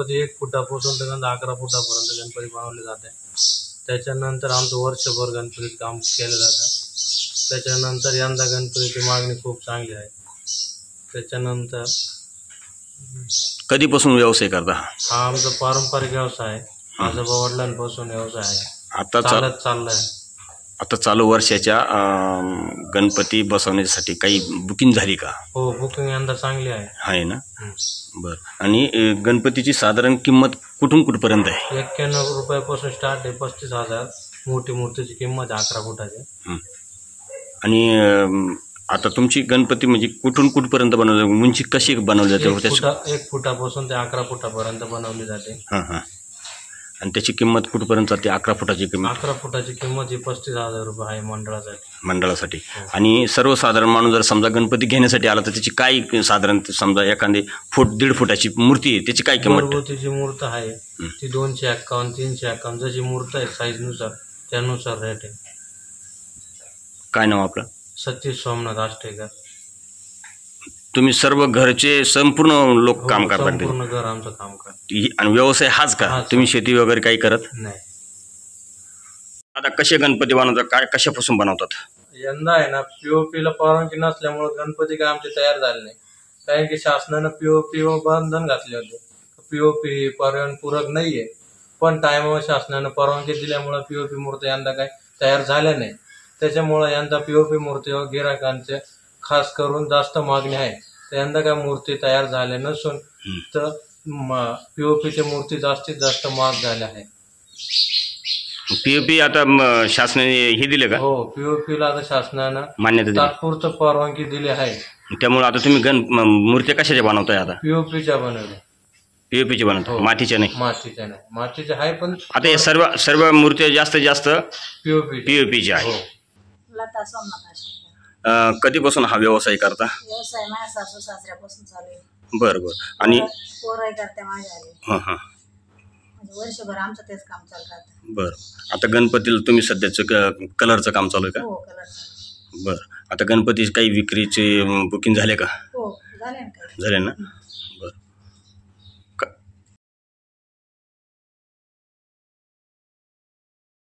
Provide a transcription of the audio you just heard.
गणपती 1 फुटापासून तर 11 फुटापर्यंत गणपती बनवले जाते. त्याच्यानंतर आमचं वर्षभर गणपतीचं काम केलं जातं. त्याच्यानंतर यंदा गणपतीची मागणी खूप चांगली आहे. त्याच्यानंतर कधीपासून व्यवसाय करता? हा आमचा पारंपरिक व्यवसाय आहे. आजोबा वडिलांपासून व्यवसाय आहे. आता चाललाय. आता चालू वर्षाच्या गणपती बसवण्यासाठी काही बुकिंग झाली का? हो, बुकिंग यंदा चांगली आहे ना. बरं. आणि गणपतीची साधारण किंमत कुठून कुठपर्यंत आहे? 91 रुपयापासून स्टार्ट आहे. 35,000 मोठी मूर्तीची किंमत 11 फुटाची. आणि आता तुमची गणपती म्हणजे कुठून कुठपर्यंत बनवली, उंची कशी बनवली जाते? 1 फुटापासून ते 11 फुटापर्यंत बनवली जाते. आणि त्याची किंमत कुठपर्यंत जाते? 11 फुटाची किंमत? 11 फुटाची किंमत ही 35,000 रुपये आहे मंडळासाठी. आणि सर्वसाधारण माणूस जर समजा गणपती घेण्यासाठी आला तर त्याची काय साधारण, समजा एखादी 1.5 फुटाची मूर्ती आहे, त्याची काय किंमत? घरगुतीची मूर्त आहे ती 251, 351 जशी मूर्त आहे साईजनुसार त्यानुसार रेट आहे. काय नाव आपलं? सतीश सोमनाथ आष्टेकर. तुम्ही सर्व घरचे संपूर्ण लोक काम करतात? संपूर्ण घर आमचं काम करतात. आणि व्यवसाय हाच का? तुम्ही शेती वगैरे काही करत नाही? आता कसे गणपती बनवतात, काय कशापासून बनवतात? यंदा आहे ना पीओपीला परवानगी नसल्यामुळे गणपती काय आमचे तयार झाले नाही. कारण की शासनानं पीओपी वर बंधन घातले होते. पीओपी पर्यावरणपूरक नाहीये, पण टायमावर शासनानं परवानगी दिल्यामुळे पीओपी मूर्ती यंदा काय तयार झाल्या नाही. त्याच्यामुळे यंदा पीओपी मूर्तीवर गिरायकांचे खास करून जास्त मागणी आहे. तर यंदा काय मूर्ती तयार झाल्या नसून तर पीओपीची मूर्ती जास्तीत जास्त महाग झाल्या आहे. पीओपी आता शासनाने हे दिले का? हो, पीओपीला आता शासनानं मान्यता दिली, तात्पुरतं परवानगी दिली आहे. त्यामुळे आता तुम्ही मूर्त्या कशाच्या बनवताय? आता पीओपीच्या बनवल्या. पीओपीची बनवतो, मातीच्या नाही? मातीच्या नाही, मातीच्या आहे पण आता या सर्व मूर्त्या जास्तीत जास्त पीओपीच्या आहे. लता सोमनाथ आष्टेकर. कधीपासून हा व्यवसाय करता? व्यवसाय माझ्या सासू सासऱ्यापासून चालू आहे. बरं. आणि पोरही करते माझ्या आले. म्हणजे वर्षभर आमचं तेच काम चालतं. बरं. आता गणपतीला तुम्ही सध्याचं कलरचं काम चालू आहे का? हो, कलरचं. बरं. आता गणपतीची काही विक्रीचे बुकिंग झाले का? हो, झाले ना. झाले ना.